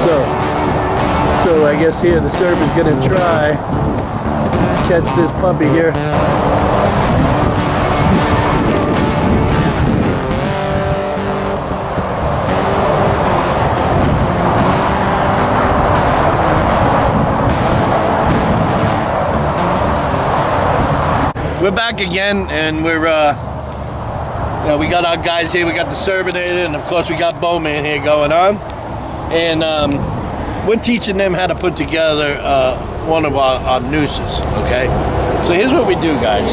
So I guess here the Serb is gonna try to catch this puppy here. We're back again, and we're we got our guys here. We got the Serbinator, and of course we got Bowman here going on, and we're teaching them how to put together one of our nooses. Okay, so here's what we do, guys.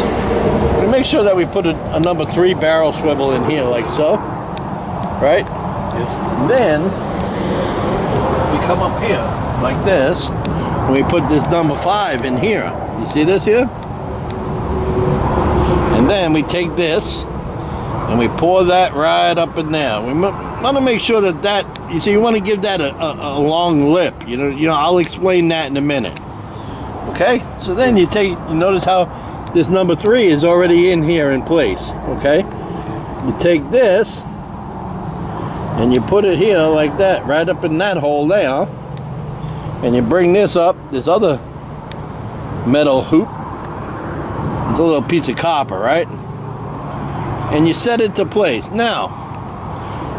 We make sure that we put a number 3 barrel swivel in here, like so, right? Yes. And then we come up here like this, and we put this number 5 in here. You see this here? And then we take this and we pour that right up in there. We want to make sure that you see, you want to give that a long lip. You know, I'll explain that in a minute. Okay, so then you notice how this number 3 is already in here in place. Okay, you take this and you put it here like that, right up in that hole there, and you bring this up, this other metal hoop. It's a little piece of copper, right? And you set it to place. Now,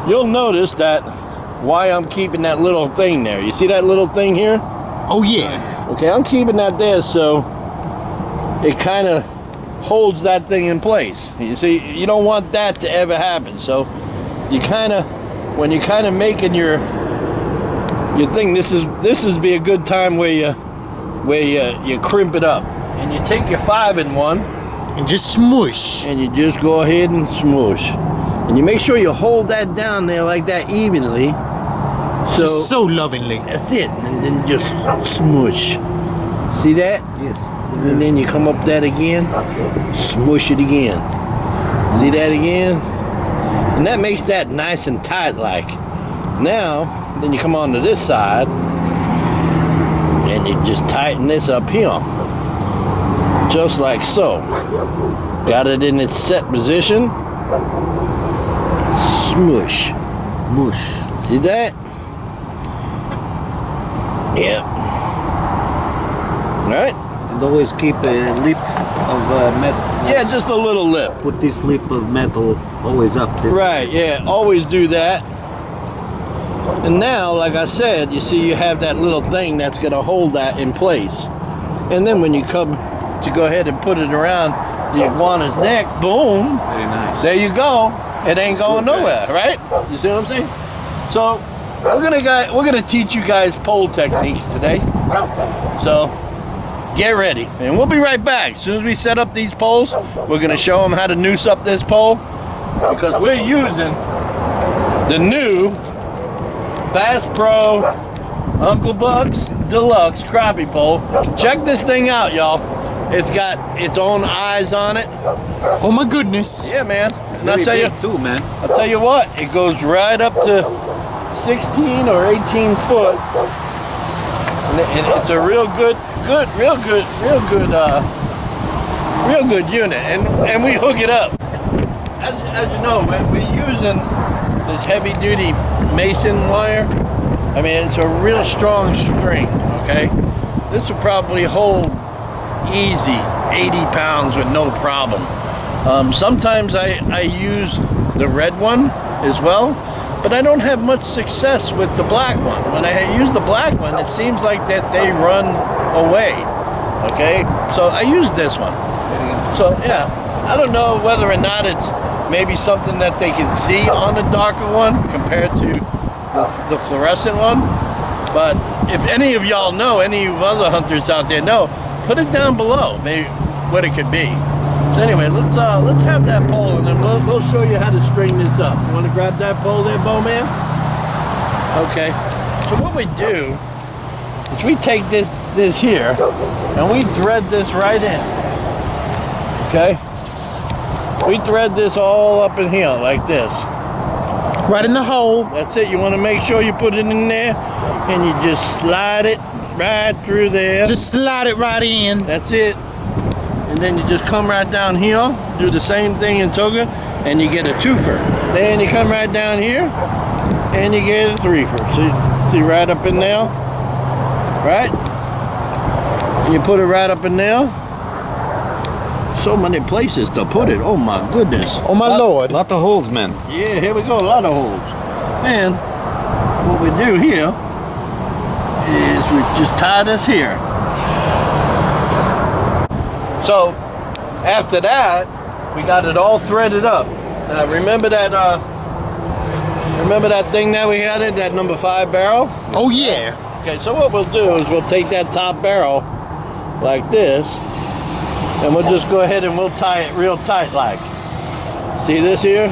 you'll notice that why I'm keeping that little thing there. You see that little thing here? Oh yeah. Okay, I'm keeping that there so it kind of holds that thing in place. You see, you don't want that to ever happen. So you kind of, when you're kind of making your thing, this is be a good time where you crimp it up. And you take your 5-in-1 and just smoosh. And you just go ahead and smoosh. And you make sure you hold that down there like that evenly. Just so lovingly. That's it. And then just smoosh. See that? Yes. And then you come up that again, smoosh it again. See that again? And that makes that nice and tight like. Now, then you come on to this side and you just tighten this up here. Just like so. Got it in its set position. Smoosh. Mush. See that? Yep. Right? And always keep a lip of metal. Yeah, just a little lip. Put this lip of metal always up. Right, yeah, always do that. And now, like I said, you see you have that little thing that's going to hold that in place. And then when you come to go ahead and put it around the iguana's neck, boom. Very nice. There you go. It ain't going nowhere, right? You see what I'm saying? So we're gonna teach you guys pole techniques today. So get ready, and we'll be right back. As soon as we set up these poles, we're gonna show them how to noose up this pole, because we're using the new Bass Pro Uncle Buck's Deluxe crappie pole. Check this thing out, y'all. It's got its own eyes on it. Oh my goodness. Yeah, man. And I'll tell you what, it goes right up to 16 or 18 foot. And it's a real good unit. And we hook it up. As you know, we're using this heavy duty Mason wire. I mean, it's a real strong string, okay? This will probably hold easy 80 pounds with no problem. Sometimes I use the red one as well, but I don't have much success with the black one. When I use the black one, it seems like that they run away. Okay, so I use this one. So yeah, I don't know whether or not it's maybe something that they can see on the darker one compared to the fluorescent one. But if any of y'all know, any of other hunters out there know, put it down below, maybe what it could be. So anyway, let's have that pole, and then we'll show you how to string this up. You want to grab that pole there, Bowman? Okay. So what we do is we take this here, and we thread this right in. Okay. We thread this all up in here like this. Right in the hole. That's it. You want to make sure you put it in there, and you just slide it right through there. Just slide it right in. That's it. And then you just come right down here, do the same thing in Toga, and you get a twofer. Then you come right down here, and you get a threefer. See? See, right up in there. Right? You put it right up in there. So many places to put it. Oh my goodness. Oh my lord. Lot of holes, man. Yeah, here we go. A lot of holes. And what we do here is we just tie this here. So after that, we got it all threaded up. Now remember that thing that we had in that number 5 barrel? Oh yeah. Okay, so what we'll do is we'll take that top barrel like this, and we'll just go ahead and we'll tie it real tight like. See this here?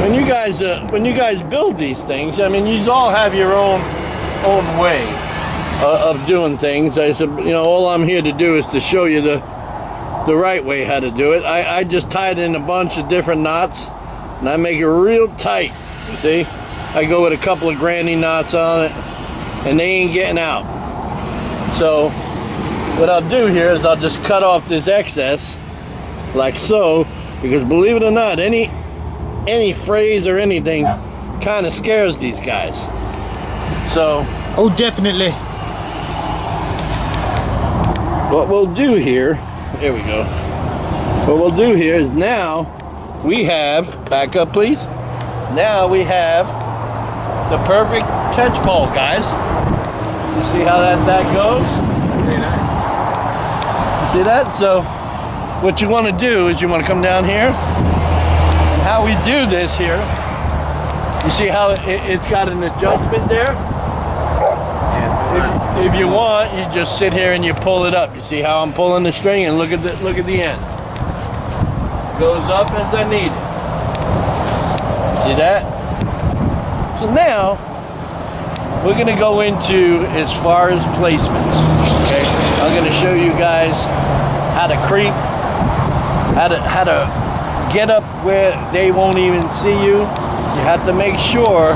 When you guys build these things, I mean, you all have your own way of doing things. I said, you know, all I'm here to do is to show you the right way how to do it. I just tie it in a bunch of different knots, and I make it real tight. You see? I go with a couple of granny knots on it, and they ain't getting out. So what I'll do here is I'll just cut off this excess like so, because believe it or not, any phrase or anything kind of scares these guys. So Oh, definitely. what we'll do here, there we go. What we'll do here is now we have, back up please. Now we have the perfect catch pole, guys. You see how that goes? Very nice. You see that? So what you want to do is you want to come down here, and how we do this here, you see how it's got an adjustment there? If you want, you just sit here and you pull it up. You see how I'm pulling the string, and look at the end. Goes up as I need it. See that? So now we're gonna go into as far as placements. Okay, I'm gonna show you guys how to creep, how to get up where they won't even see you. You have to make sure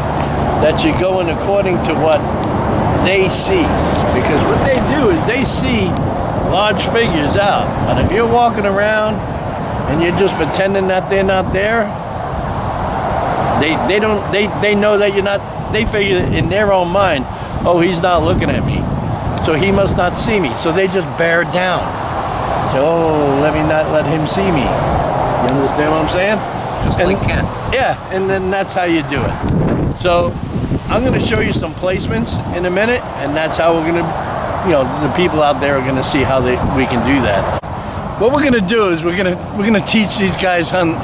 that you're going according to what they see, because what they do is they see large figures out. But if you're walking around and you're just pretending that they're not there, they know that you're not. They figure in their own mind, oh, he's not looking at me, so he must not see me. So they just bear down. So, oh, let me not let him see me. You understand what I'm saying? Just like Ken. Yeah, and then that's how you do it. So I'm going to show you some placements in a minute, and that's how we're going to, you know, the people out there are going to see how we can do that. What we're going to do is we're going to teach these guys on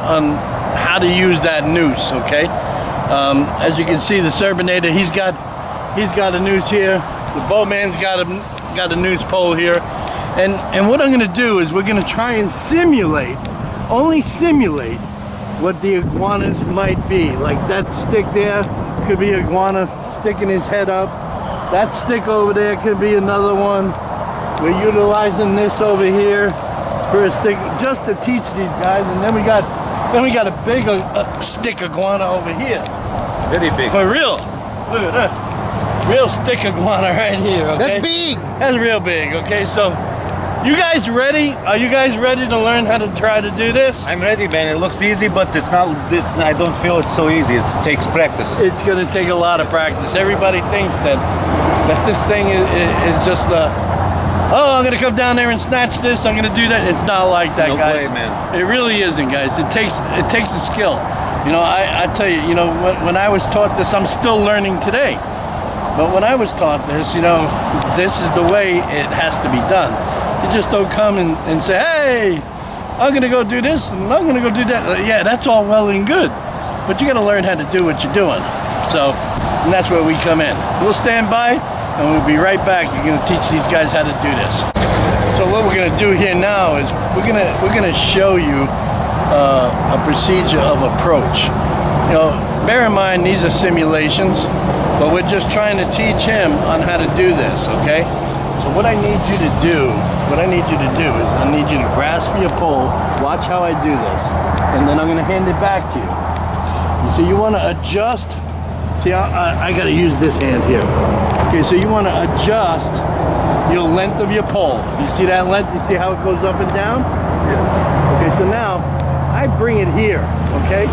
how to use that noose. Okay. As you can see, the Serbinator, he's got a noose here. The Bowman's got a noose pole here, and what I'm going to do is we're going to try and only simulate what the iguanas might be. Like that stick there could be iguana sticking his head up. That stick over there could be another one. We're utilizing this over here for a stick just to teach these guys, and then we got a big stick iguana over here. Very big. For real. Look at that. Real stick iguana right here, okay? That's big. That's real big, okay? So, you guys ready? Are you guys ready to learn how to try to do this? I'm ready, man. It looks easy, but it's not. I don't feel it's so easy. It takes practice. It's gonna take a lot of practice. Everybody thinks that this thing is just oh, I'm gonna come down there and snatch this, I'm gonna do that. It's not like that, No guys. way, man. It really isn't, guys. It takes a skill. You know, I tell you, you know, when I was taught this, I'm still learning today. But when I was taught this, you know, this is the way it has to be done. You just don't come and say, hey, I'm gonna go do this and I'm gonna go do that. Yeah, that's all well and good, but you gotta learn how to do what you're doing. So, and that's where we come in. We'll stand by and we'll be right back. You're gonna teach these guys how to do this. So what we're gonna do here now is we're gonna show you a procedure of approach. You know, bear in mind these are simulations, but we're just trying to teach him on how to do this. Okay. So what I need you to do is I need you to grasp your pole, watch how I do this, and then I'm going to hand it back to you. So you want to adjust. See, I got to use this hand here. Okay, so you want to adjust your length of your pole. You see that length? You see how it goes up and down? Yes. Okay, so now I bring it here, okay?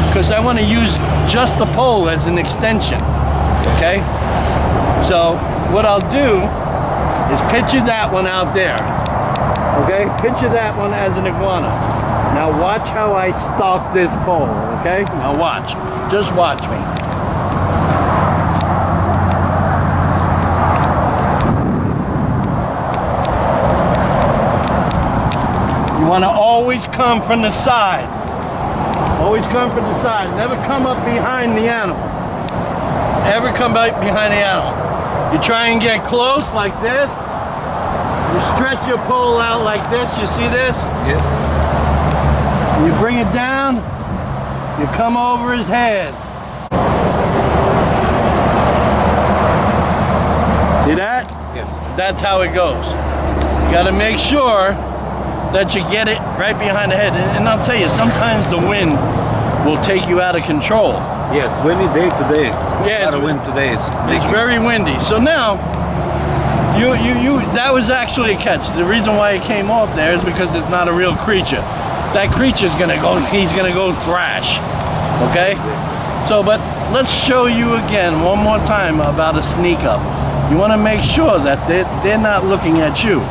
Because I want to use just the pole as an extension, okay? So what I'll do is picture that one out there, okay? Picture that one as an iguana. Now watch how I stalk this pole, okay? Now watch, just watch me. You want to always come from the side. Always come from the side. Never come up behind the animal. Ever come up behind the animal. You try and get close like this. You stretch your pole out like this. You see this? Yes. You bring it down. You come over his head. See that? Yes. That's how it goes. You got to make sure that you get it right behind the head. And I'll tell you, sometimes the wind will take you out of control. Yes, windy day today. Yeah, A lot of wind today. It's very windy. So now, that was actually a catch. The reason why it came off there is because it's not a real creature. That creature's gonna go, he's gonna go thrash, okay? So, but let's show you again, one more time, about a sneak up. You wanna make sure that they're not looking at you.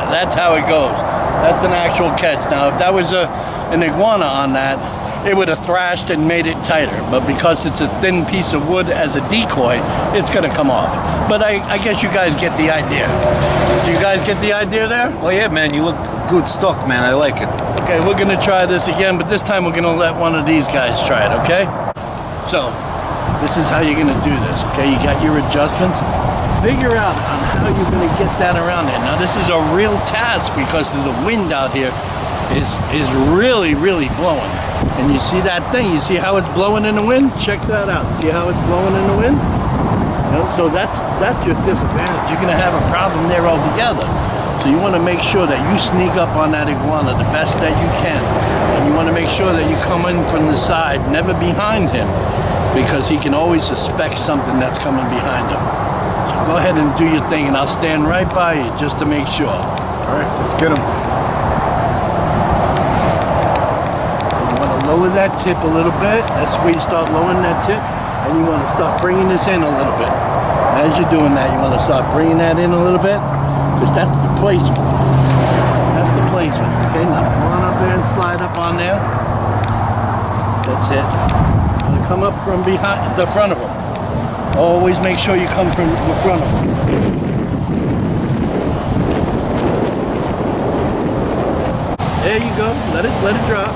That's how it goes. That's an actual catch. Now, if that was an iguana on that, it would have thrashed and made it tighter. But because it's a thin piece of wood as a decoy, it's going to come off. But I guess you guys get the idea. Do you guys get the idea there? Oh yeah, man, you look good stock, man. I like it. Okay, we're going to try this again, but this time we're going to let one of these guys try it, okay? So, this is how you're going to do this, okay? You got your adjustments. Figure out on how you're going to get that around there. Now this is a real task because the wind out here is really, really blowing. And you see that thing? You see how it's blowing in the wind? Check that out. See how it's blowing in the wind? You know, so that's your disadvantage. You're going to have a problem there altogether. So you want to make sure that you sneak up on that iguana the best that you can. And you want to make sure that you come in from the side, never behind him, because he can always suspect something that's coming behind him. Go ahead and do your thing, and I'll stand right by you just to make sure. All right, let's get him. You want to lower that tip a little bit. That's where you start lowering that tip, and you want to start bringing this in a little bit. As you're doing that, you want to start bringing that in a little bit, because that's the placement. That's the placement. Okay, now come on up there and slide up on there. That's it. You want to come up from behind the front of them. Always make sure you come from the front of them. There you go. Let it drop.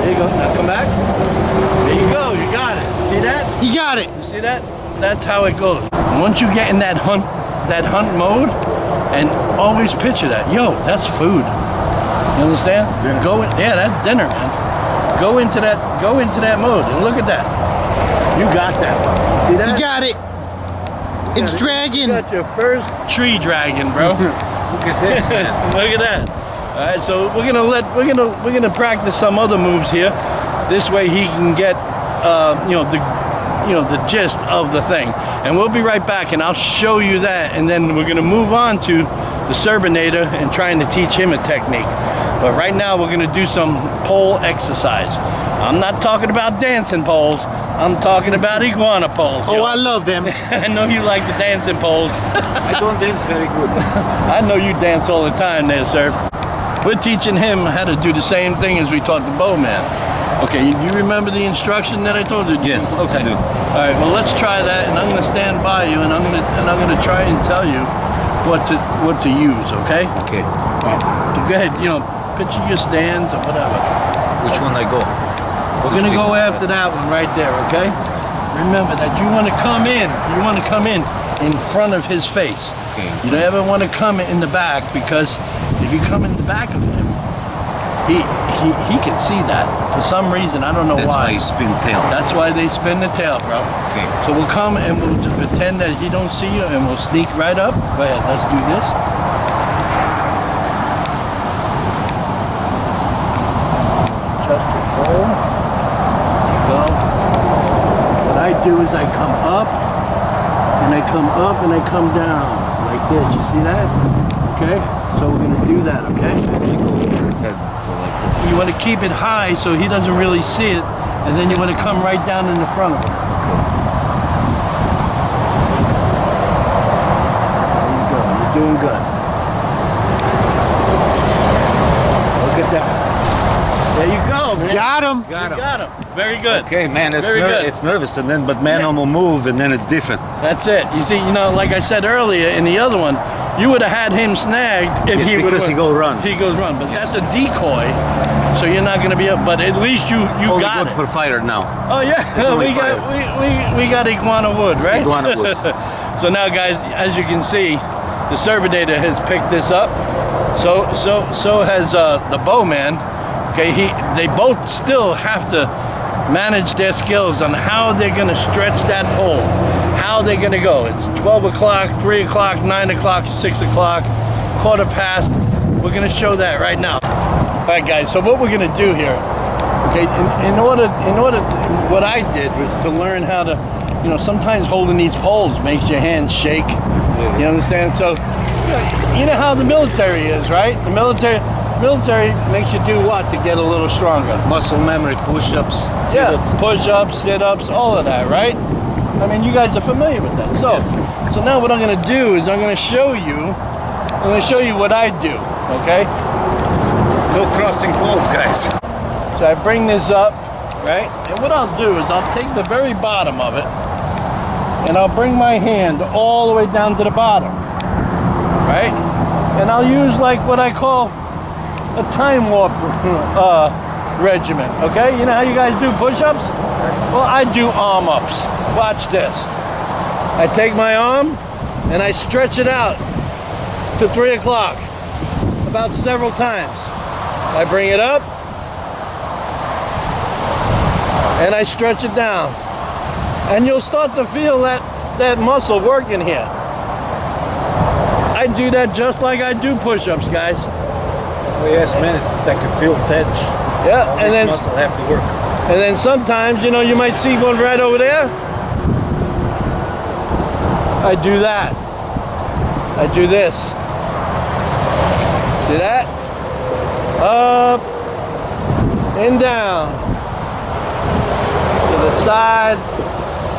There you go. Now come back. There you go. You got it. See that? You got it. You see that? That's how it goes. Once you get in that hunt mode, and always picture that. Yo, that's food. You understand? Go in. Yeah, that's dinner, man. Go into that mode and look at that. You got that one. See that? You got it. It's dragging. You got your first tree dragon, bro. Look at that. Look at that. All right, so we're gonna practice some other moves here. This way he can get the gist of the thing. And we'll be right back, and I'll show you that, and then we're gonna move on to the Serbinator and trying to teach him a technique. But right now we're gonna do some pole exercise. I'm not talking about dancing poles. I'm talking about iguana poles. Oh, yo. I love them. I know you like the dancing poles. I don't dance very good. I know you dance all the time there, sir. We're teaching him how to do the same thing as we taught the bowman. Okay, you remember the instruction that I told you? Yes, Okay. I do. All right. Well, let's try that, and I'm going to stand by you, and I'm going to try and tell you what to use. Okay. Okay. All right. So go ahead. Picture your stands or whatever. Which one I go? We're going to go after that one right there. Okay. Remember that you want to come in. You want to come in front of his face. Okay. You don't ever want to come in the back, because if you come in the back of him, he can see that. For some reason, I don't know That's why. why you spin tail. That's why they spin the tail, bro. Okay. So we'll come and we'll pretend that he don't see you, and we'll sneak right up. Go ahead, let's do this. I do is I come up, and I come up, and I come down, like this. You see that? Okay? So we're gonna do that, okay? You wanna keep it high so he doesn't really see it, and then you wanna come right down in the front of him. There you go, you're doing good. Look at that. There you go, man. Got him. You got him. Very good. Okay, man, Very good. it's nervous, and then but man will move, and then it's different. That's it. You see, like I said earlier in the other one, you would have had him snagged if It's he would. because he go run. He goes run, but that's a decoy, so you're not going to be up. But at least you Only got good it. for fire now. Oh yeah, only we got iguana wood, right? Iguana wood. So now, guys, as you can see, the Serbinator has picked this up. So has the bowman. Okay, they both still have to manage their skills on how they're going to stretch that pole, how they're going to go. It's 12 o'clock, 3 o'clock, 9 o'clock, 6 o'clock, quarter past. We're going to show that right now. All right, guys, so what we're going to do here, okay, in order to, what I did was to learn how to, sometimes holding these poles makes your hands shake. You understand? So, you know how the military is, right? The military makes you do what to get a little stronger? Muscle memory, push-ups, sit-ups. Push-ups, sit-ups, all of that, right? I mean, you guys are familiar with that. So now what I'm going to do is I'm going to show you what I do, okay? No crossing poles, guys. So I bring this up, right? And what I'll do is I'll take the very bottom of it and I'll bring my hand all the way down to the bottom, right? And I'll use like what I call a time warp regimen, okay? You know how you guys do push-ups? Well, I do arm ups. Watch this. I take my arm and I stretch it out to 3 o'clock about several times. I bring it up and I stretch it down. And you'll start to feel that muscle working here. I do that just like I do push-ups, guys. Oh yes, man, I can feel tension. Yeah, All and this then muscle have to work. And then sometimes, you might see one right over there. I do that. I do this. See that? Up and down. To the side.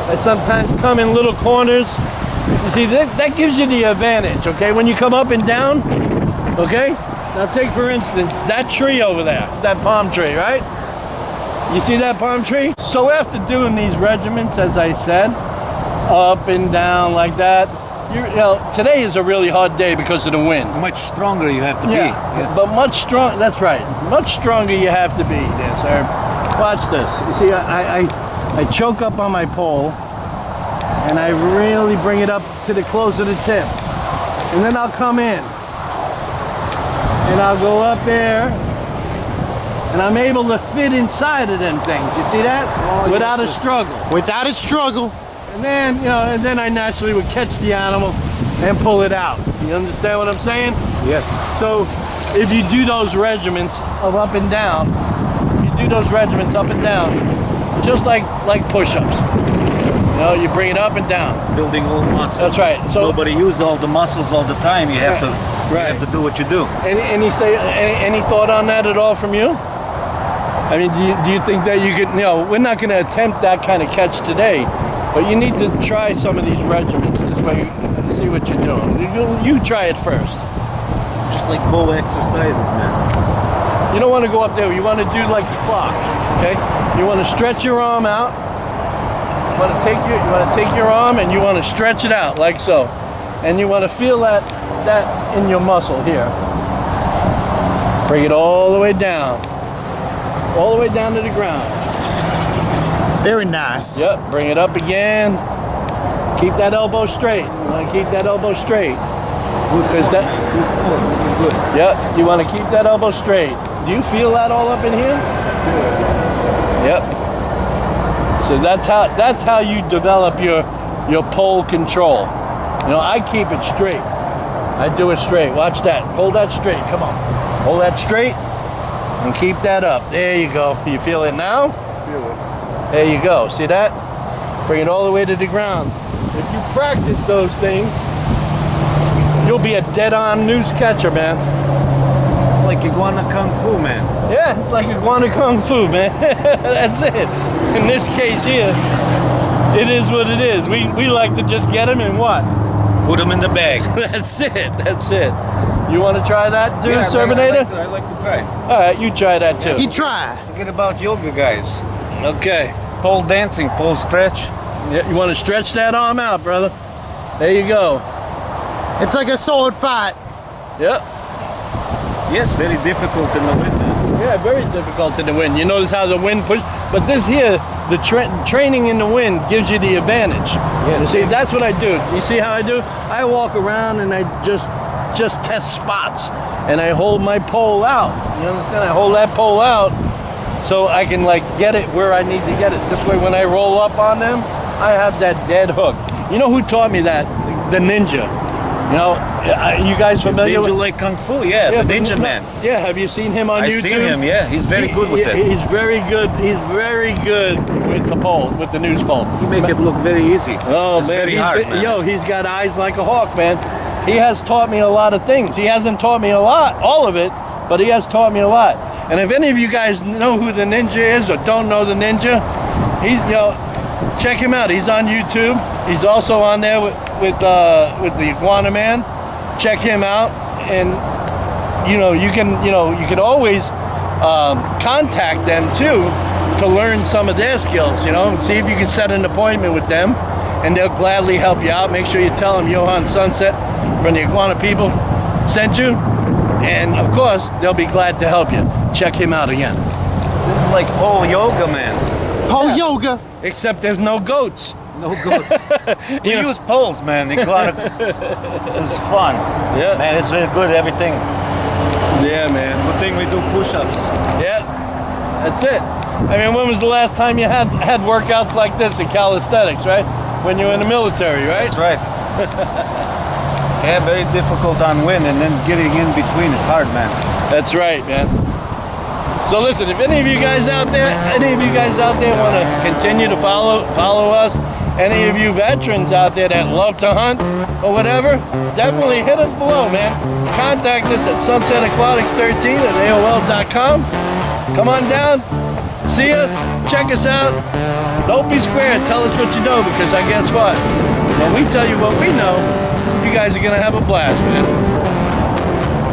I sometimes come in little corners. You see, that gives you the advantage, okay? When you come up and down, okay? Now take, for instance, that tree over there, that palm tree, right? You see that palm tree? So after doing these regiments, as I said, up and down like that, today is a really hard day because of the wind. Much stronger you have to be. Yes. But much strong. That's right. Much stronger you have to be, there, sir. Watch this. You see, I choke up on my pole, and I really bring it up to the close of the tip, and then I'll come in, and I'll go up there. And I'm able to fit inside of them things. You see that? Oh, without a struggle. Without a struggle. And then, and then I naturally would catch the animal and pull it out. You understand what I'm saying? Yes. So if you do those regiments of up and down, just like push-ups. You bring it up and down. Building all muscles. That's right. So nobody uses all the muscles all the time. You have to. Right. You have to do what you do. Any thought on that at all from you? I mean, do you think that you could, we're not going to attempt that kind of catch today, but you need to try some of these regiments this way, see what you're doing. You try it first. Just like bow exercises, man. You don't want to go up there. You want to do like the clock, okay? You want to stretch your arm out. You want to take your arm and you want to stretch it out like so. And you want to feel that in your muscle here. Bring it all the way down. All the way down to the ground. Very nice. Yep, bring it up again. Keep that elbow straight. You want to keep that elbow straight. Because good. Yep, you want to keep that elbow straight. Do you feel that all up in here? Yep. So that's how you develop your pole control. I keep it straight. I do it straight. Watch that. Hold that straight. Come on. Hold that straight. And keep that up. There you go. You feel it now? Feel it. There you go. See that? Bring it all the way to the ground. If you practice those things, you'll be a dead-on noose catcher, man. Like iguana kung fu, man. Yeah, it's like iguana kung fu, man. That's it. In this case here, it is what it is. We like to just get him and what? Put them in the bag. That's it. That's it. You want to try that too, Yeah, Serbinator? I like to try. All right, you try that too. He try. Forget about yoga, guys. Okay. Pole dancing, pole stretch. Yeah, you want to stretch that arm out, brother? There you go. It's like a sword fight. Yep. Yes, very difficult in the wind. Yeah, very difficult in the wind. You notice how the wind pushes, but this here, the training in the wind gives you the advantage. Yes. You see, that's what I do. You see how I do? I walk around and I just test spots, and I hold my pole out. You understand? I hold that pole out so I can like get it where I need to get it. This way, when I roll up on them, I have that dead hook. You know who taught me that? The ninja. You know, you guys familiar Ninja with? like kung fu, yeah, the ninja man. Yeah, have you seen him on I've YouTube? seen him, yeah. He's very good with it. He's very good. He's very good with the pole, with the news pole. You make it look very easy. Oh It's man, very hard, man. Yo, he's got eyes like a hawk, man. He has taught me a lot of things. He hasn't taught me a lot, all of it, but he has taught me a lot. And if any of you guys know who the ninja is or don't know the ninja, he's, you know, check him out. He's on YouTube. He's also on there with the Iguana Man. Check him out, and you can always contact them too to learn some of their skills. You know, see if you can set an appointment with them, and they'll gladly help you out. Make sure you tell them Johan Sunset from the Iguana people sent you, and of course they'll be glad to help you. Check him out again. This is like pole yoga, man. Pole yoga. Except there's no goats. No goats. We use poles, man. Iguana is fun. Yeah. Man, it's really good, everything. Yeah, man. Good thing we do push-ups. Yeah, that's it. I mean, when was the last time you had workouts like this in calisthenics, right? When you were in the military, right? That's right. Yeah, very difficult on wind, and then getting in between is hard, man. That's right, man. So listen, if any of you guys out there want to continue to follow us, any of you veterans out there that love to hunt or whatever, definitely hit us below, man. Contact us at sunsetaquatics13@aol.com. Come on down, see us, check us out. Don't be square, tell us what you know, because I guess what? When we tell you what we know, you guys are gonna have a blast, man.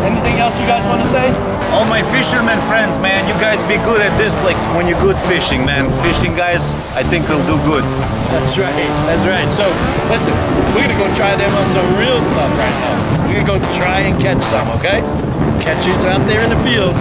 Anything else you guys want to say? All my fishermen friends, man, you guys be good at this, like when you're good fishing, man. Fishing guys, I think will do good. That's right. That's right. So, listen, we're gonna go try them on some real stuff right now. We're gonna go try and catch some, okay? Catch you out there in the field.